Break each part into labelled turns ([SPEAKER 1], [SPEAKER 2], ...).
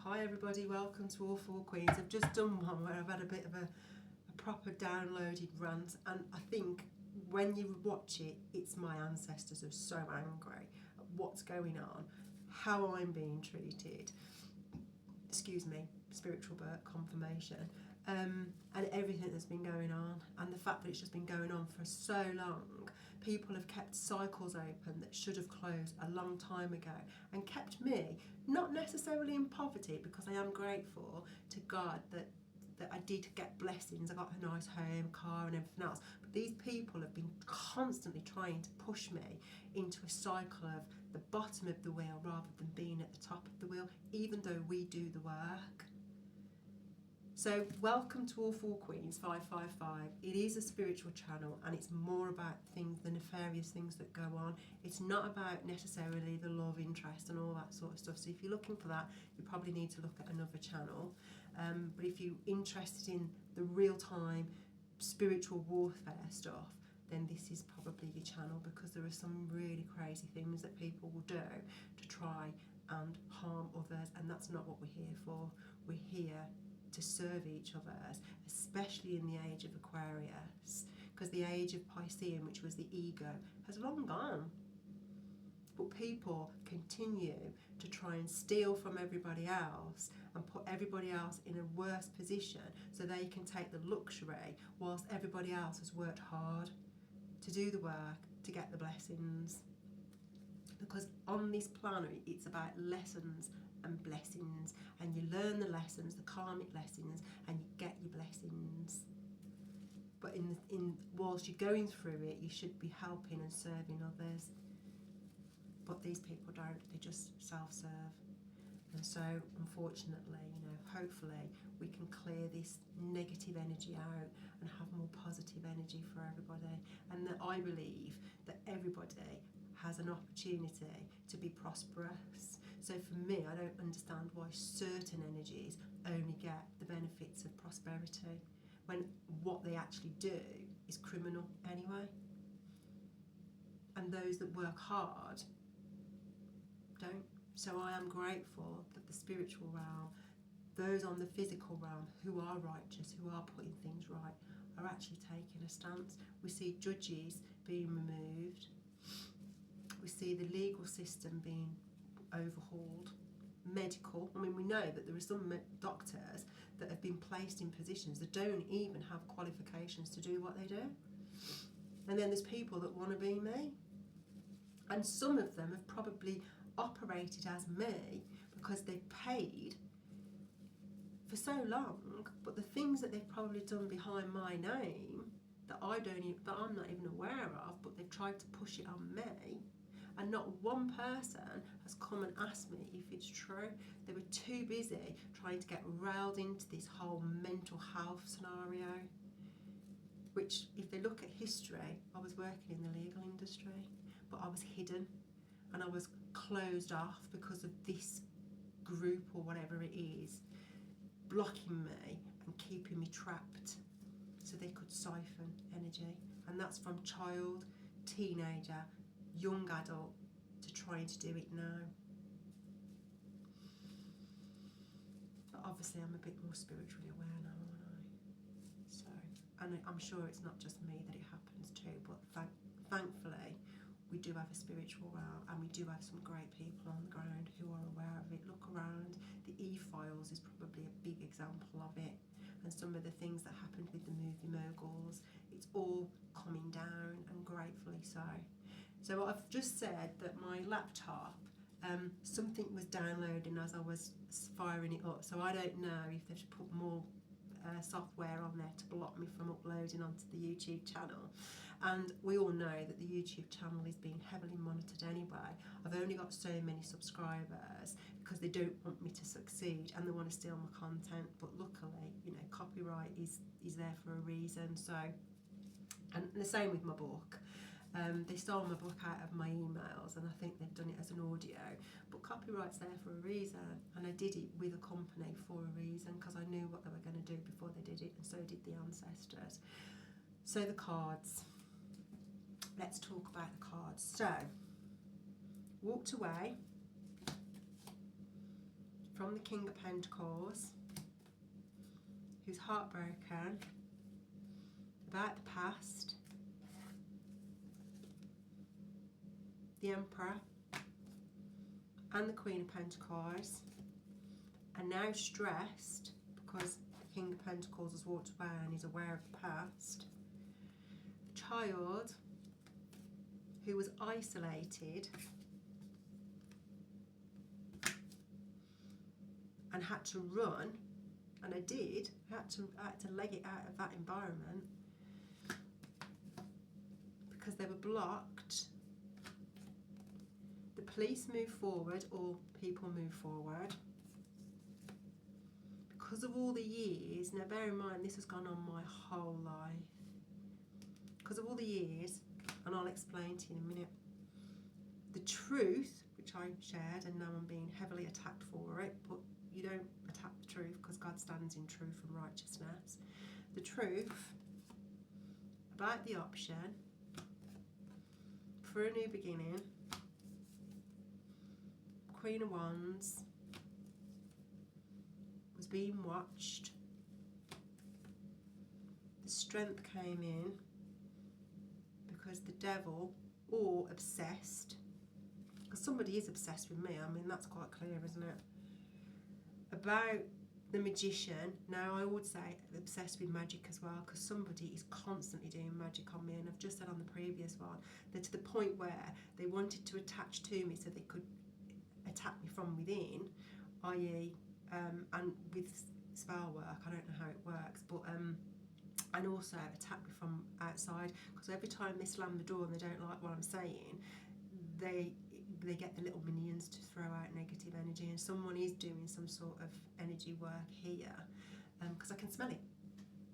[SPEAKER 1] Hi everybody, welcome to All Four Queens. I've just done one where I've had a bit of a proper downloaded rant, and I think when you watch it, it's my ancestors are so angry at what's going on, how I'm being treated, excuse me, spiritual birth confirmation, and everything that's been going on, and the fact that it's just been going on for so long. People have kept cycles open that should have closed a long time ago, and kept me not necessarily in poverty, because I am grateful to God that I did get blessings. I got a nice home, car and everything else, but these people have been constantly trying to push me into a cycle of the bottom of the wheel rather than being at the top of the wheel, even though we do the work. So welcome to All Four Queens 555. It is a spiritual channel, and it's more about things, the nefarious things that go on. It's not about necessarily the love interest and all that sort of stuff. So if you're looking for that, you probably need to look at another channel. But if you're interested in the real-time spiritual warfare stuff, then this is probably your channel, because there are some really crazy things that people will do to try and harm others, and that's not what we're here for. We're here to serve each other, especially in the age of Aquarius, because the age of Piscean, which was the ego, has long gone. But people continue to try and steal from everybody else and put everybody else in a worse position so they can take the luxury, whilst everybody else has worked hard to do the work to get the blessings. Because on this planet, it's about lessons and blessings, and you learn the lessons, the karmic lessons, and you get your blessings. But whilst you're going through it, you should be helping and serving others. But these people don't, they just self-serve. And so, unfortunately, hopefully we can clear this negative energy out and have more positive energy for everybody. And that I believe that everybody has an opportunity to be prosperous. So for me, I don't understand why certain energies only get the benefits of prosperity, when what they actually do is criminal anyway. And those that work hard don't. So I am grateful that the spiritual realm, those on the physical realm who are righteous, who are putting things right, are actually taking a stance. We see judges being removed. We see the legal system being overhauled. Medical, we know that there are some doctors that have been placed in positions that don't even have qualifications to do what they do. And then there's people that want to be me. And some of them have probably operated as me because they've paid for so long, but the things that they've probably done behind my name that I'm not even aware of, but they've tried to push it on me, and not one person has come and asked me if it's true. They were too busy trying to get railed into this whole mental health scenario, which, if they look at history, I was working in the legal industry, but I was hidden and I was closed off because of this group or whatever it is blocking me and keeping me trapped so they could siphon energy. And that's from child, teenager, young adult to trying to do it now. But obviously I'm a bit more spiritually aware now, aren't I? So, and I'm sure it's not just me that it happens to, but thankfully we do have a spiritual realm, and we do have some great people on the ground who are aware of it. Look around, the E-Files is probably a big example of it, and some of the things that happened with the movie moguls, it's all coming down, and gratefully so. So I've just said that my laptop, something was downloading as I was firing it up, so I don't know if they've put more software on there to block me from uploading onto the YouTube channel. And we all know that the YouTube channel is being heavily monitored anyway. I've only got so many subscribers because they don't want me to succeed and they want to steal my content. But luckily, copyright is there for a reason. So, and the same with my book. They stole my book out of my emails, and I think they've done it as an audio, but copyright's there for a reason, and I did it with a company for a reason, because I knew what they were going to do before they did it, and so did the ancestors. So the cards, let's talk about the cards. So, walked away, from the King of Pentacles, who's heartbroken about the past, the Emperor and the Queen of Pentacles are now stressed because the King of Pentacles has walked away and is aware of the past. The Child, who was isolated and had to run, and I had to leg it out of that environment because they were blocked. The police move forward, or people move forward. Because of all the years, now bear in mind this has gone on my whole life. Because of all the years, and I'll explain to you in a minute, the truth, which I shared, and now I'm being heavily attacked for it, but you don't attack the truth because God stands in truth and righteousness. The truth about the option for a new beginning, Queen of Wands was being watched. The Strength came in because the Devil, or obsessed, because somebody is obsessed with me, I mean that's quite clear, isn't it? About the Magician, now I would say obsessed with magic as well, because somebody is constantly doing magic on me, and I've just said on the previous one that to the point where they wanted to attach to me so they could attack me from within, i.e. And with spell work, I don't know how it works, but and also attack me from outside, because every time they slam the door and they don't like what I'm saying, they get the little minions to throw out negative energy, and someone is doing some sort of energy work here, because I can smell it,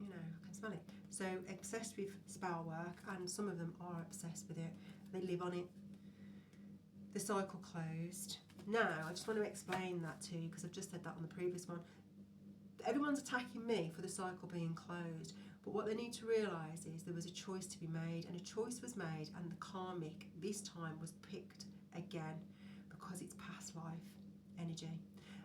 [SPEAKER 1] you know, I can smell it. So obsessed with spell work, and some of them are obsessed with it, they live on it. The cycle closed. Now I just want to explain that to you, because I've just said that on the previous one. Everyone's attacking me for the cycle being closed, but what they need to realise is there was a choice to be made, and a choice was made, and the Karmic this time was picked again because it's past life energy,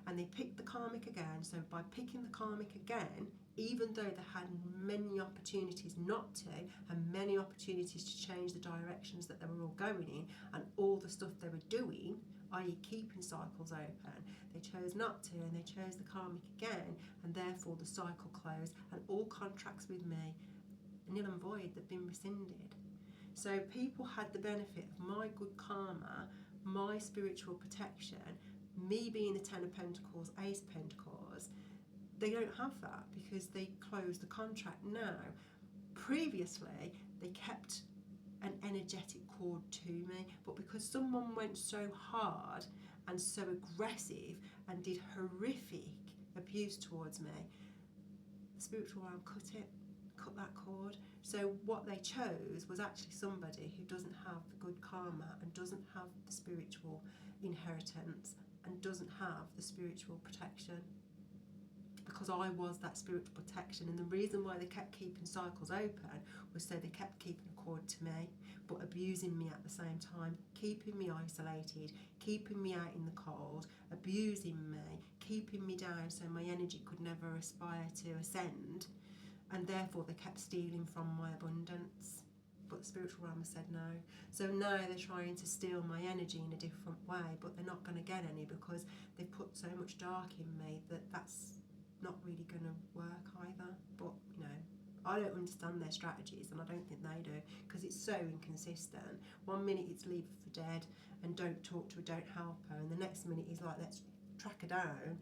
[SPEAKER 1] and they picked the Karmic again. So by picking the Karmic again, even though they had many opportunities not to, and many opportunities to change the directions that they were all going in, and all the stuff they were doing, i.e. keeping cycles open, they chose not to, and they chose the Karmic again, and therefore the cycle closed, and all contracts with me, nil and void, they've been rescinded. So people had the benefit of my good karma, my spiritual protection, me being the Ten of Pentacles, Ace of Pentacles. They don't have that because they closed the contract now. Previously, they kept an energetic cord to me, but because someone went so hard and so aggressive and did horrific abuse towards me, the spiritual realm cut that cord. So what they chose was actually somebody who doesn't have the good karma and doesn't have the spiritual inheritance and doesn't have the spiritual protection, because I was that spiritual protection. And the reason why they kept keeping cycles open was so they kept keeping a cord to me, but abusing me at the same time, keeping me isolated, keeping me out in the cold, abusing me, keeping me down so my energy could never aspire to ascend, and therefore they kept stealing from my abundance. But the spiritual realm has said no. So now they're trying to steal my energy in a different way, but they're not going to get any because they've put so much dark in me that that's not really going to work either. But, you know, I don't understand their strategies, and I don't think they do, because it's so inconsistent. 1 minute it's leave her for dead and don't talk to her, don't help her, and the next minute he's like, let's track her down,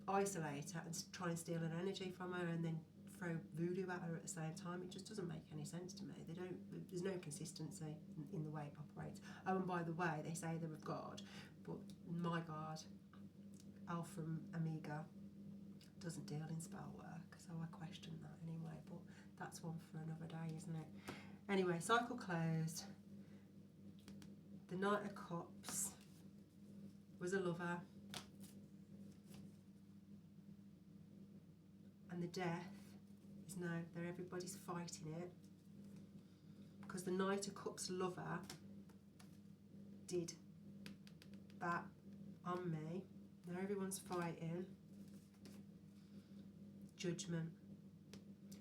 [SPEAKER 1] isolate her and try and steal her energy from her, and then throw voodoo at her at the same time. It just doesn't make any sense to me. There's no consistency in the way it operates. Oh, and by the way, they say they're of God, but my God, Alpha and Omega, doesn't deal in spell work, so I question that anyway, but that's one for another day, isn't it? Anyway, cycle closed. The Knight of Cups was a lover, and the Death is now there. Everybody's fighting it because the Knight of Cups lover did that on me, Now everyone's fighting. Judgment.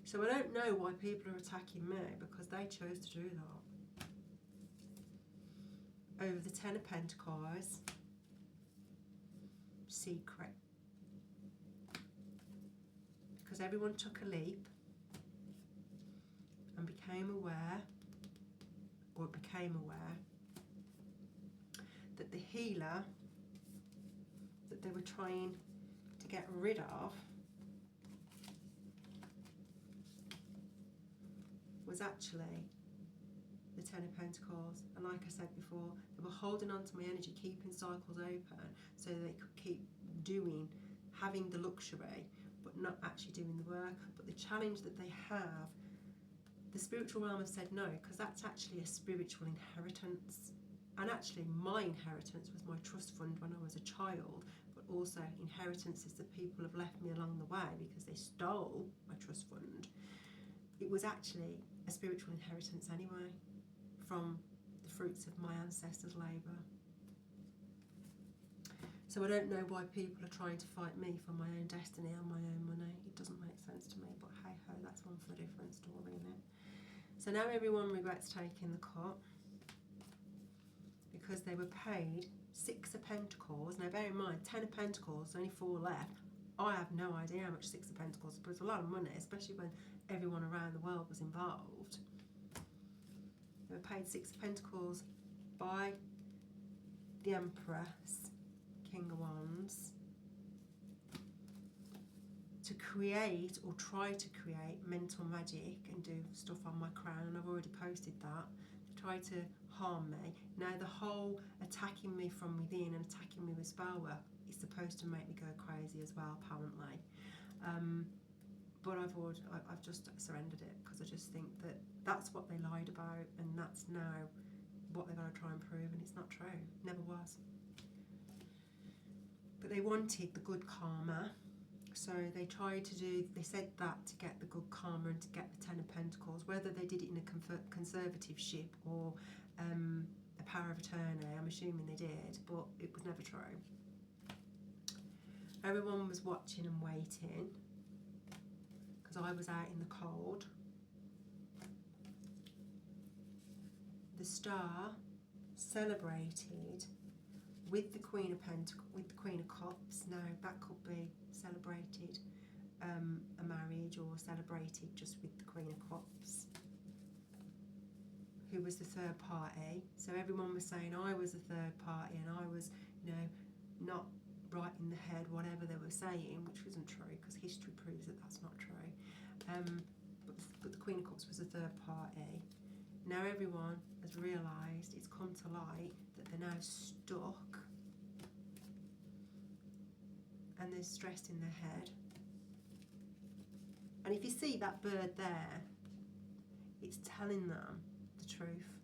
[SPEAKER 1] So I don't know why people are attacking me, because they chose to do that. Over the Ten of Pentacles. Secret. Because everyone took a leap and became aware that the healer that they were trying to get rid of was actually the Ten of Pentacles. And like I said before, they were holding on to my energy, keeping cycles open so they could keep having the luxury, but not actually doing the work. But the challenge that they have, the spiritual realm has said no, because that's actually a spiritual inheritance. And actually my inheritance was my trust fund when I was a child, but also inheritances that people have left me along the way because they stole my trust fund. It was actually a spiritual inheritance anyway, from the fruits of my ancestors' labour. So I don't know why people are trying to fight me for my own destiny and my own money. It doesn't make sense to me, but hey ho, that's one for a different story, isn't it? So now everyone regrets taking the cut because they were paid 6 of Pentacles. Now bear in mind, 10 of Pentacles, only 4 left. I have no idea how much 6 of Pentacles is, but it's a lot of money, especially when everyone around the world was involved. They were paid 6 of Pentacles by the Empress, King of Wands, to create or try to create mental magic and do stuff on my crown. I've already posted that. To try to harm me. Now the whole attacking me from within and attacking me with spell work is supposed to make me go crazy as well, apparently. But I've just surrendered it, because I just think that that's what they lied about, and that's now what they're going to try and prove, and it's not true. It never was. But they wanted the good karma, so they said that to get the good karma and to get the Ten of Pentacles. Whether they did it in a conservativeship or a power of attorney, I'm assuming they did, but it was never true. Everyone was watching and waiting, because I was out in the cold. The Star celebrated with the Queen of Pentacles, with the Queen of Cups. Now that could be celebrated a marriage, or celebrated just with the Queen of Cups, who was the third party. So everyone was saying I was the third party and I was, not right in the head, whatever they were saying, which wasn't true, because history proves that that's not true. But the Queen of Cups was the third party. Now everyone has realised, it's come to light, that they're now stuck and there's stress in their head. And if you see that bird there, it's telling them the truth.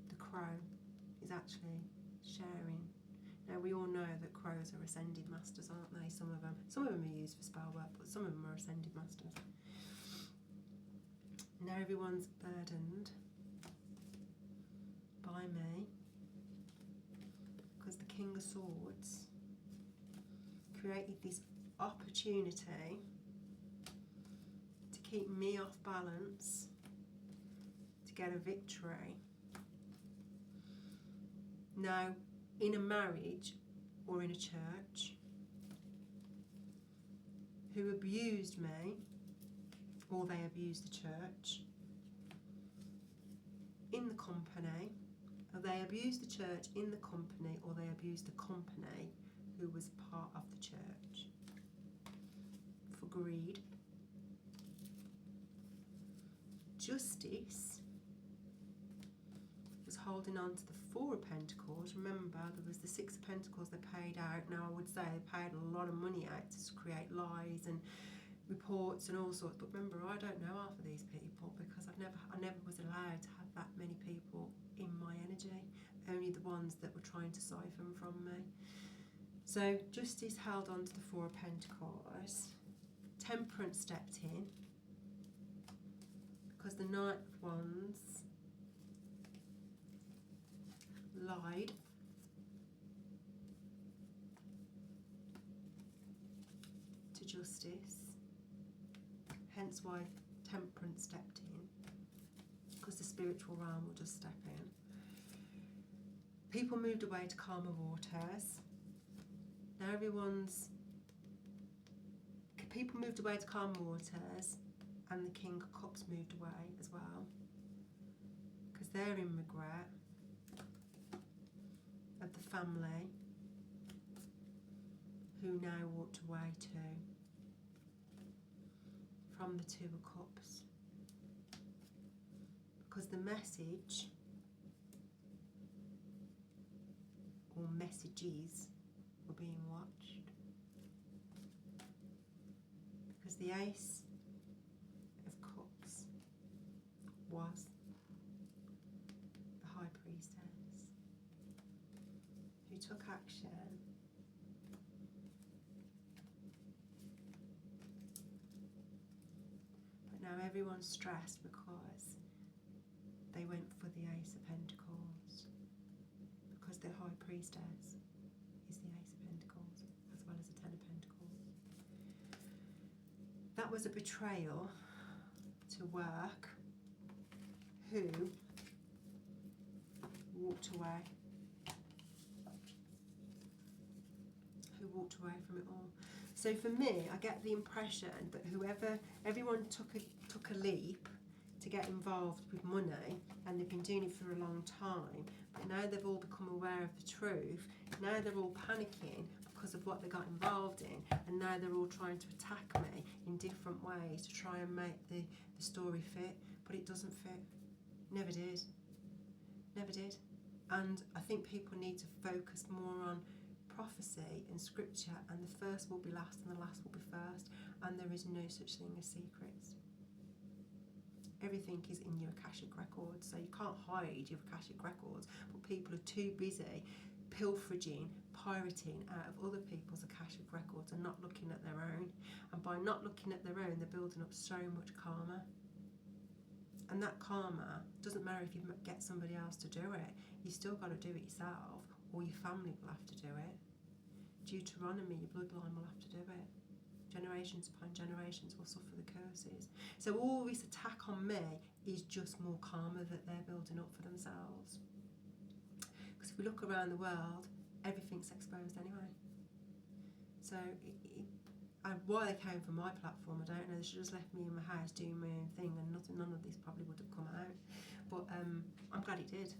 [SPEAKER 1] The crow is actually sharing. Now we all know that crows are ascended masters, aren't they? Some of them are used for spell work, but some of them are ascended masters. Now everyone's burdened by me, because the King of Swords created this opportunity to keep me off balance, to get a victory. Now, in a marriage or in a church, who abused me, or they abused the church, in the company, or they abused the church in the company, or they abused the company who was part of the church, for greed. Justice was holding on to the Four of Pentacles. Remember, there was the Six of Pentacles they paid out. Now I would say they paid a lot of money out to create lies and reports and all sorts, but remember, I don't know half of these people, because I never was allowed to have that many people in my energy, only the ones that were trying to siphon from me. So Justice held on to the Four of Pentacles. Temperance stepped in, because the Knight of Wands lied justice, hence why temperance stepped in, because the spiritual realm will just step in. People moved away to calmer waters. Now people moved away to calm waters, and the King of Cups moved away as well, because they're in regret of the family who now walked away too from the Two of Cups, because the message or messages were being watched, because the Ace of Cups was the High Priestess who took action, but now everyone's stressed because they went for the Ace of Pentacles, because the High Priestess is the Ace of Pentacles as well as the Ten of Pentacles. That was a betrayal to work, who walked away. From it all. So for me, I get the impression that everyone took a leap to get involved with money, and they've been doing it for a long time, but now they've all become aware of the truth. Now they're all panicking because of what they got involved in, and now they're all trying to attack me in different ways to try and make the story fit, but it doesn't fit. Never did. And I think people need to focus more on prophecy and scripture, and the first will be last and the last will be first, and there is no such thing as secrets. Everything is in your Akashic records, so you can't hide your Akashic records, but people are too busy pilfering, pirating out of other people's Akashic records and not looking at their own, and by not looking at their own, they're building up so much karma. And that karma doesn't matter if you get somebody else to do it, you still got to do it yourself, or your family will have to do it. Deuteronomy, your bloodline will have to do it. Generations upon generations will suffer the curses. So all this attack on me is just more karma that they're building up for themselves. Because if we look around the world, everything's exposed anyway. So why they came from my platform, I don't know. They should have just left me in my house doing my own thing, and none of this probably would have come out. But I'm glad it did.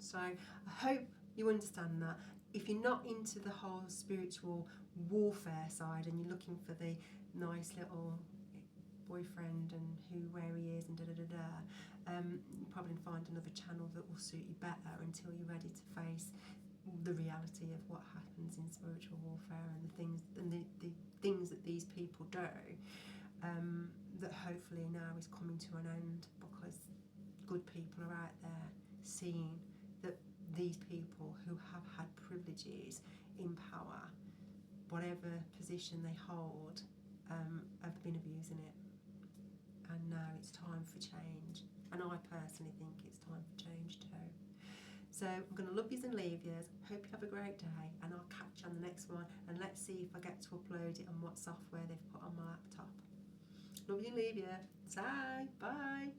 [SPEAKER 1] So I hope you understand that. If you're not into the whole spiritual warfare side, and you're looking for the nice little boyfriend and where he is and you'll probably find another channel that will suit you better until you're ready to face the reality of what happens in spiritual warfare, and the things that these people do, that hopefully now is coming to an end, because good people are out there seeing that these people who have had privileges in power, whatever position they hold, have been abusing it, and now it's time for change. And I personally think it's time for change too. So I'm going to love yous and leave yous. Hope you have a great day, and I'll catch you on the next one, and let's see if I get to upload it and what software they've put on my laptop. Love you and leave you. Bye.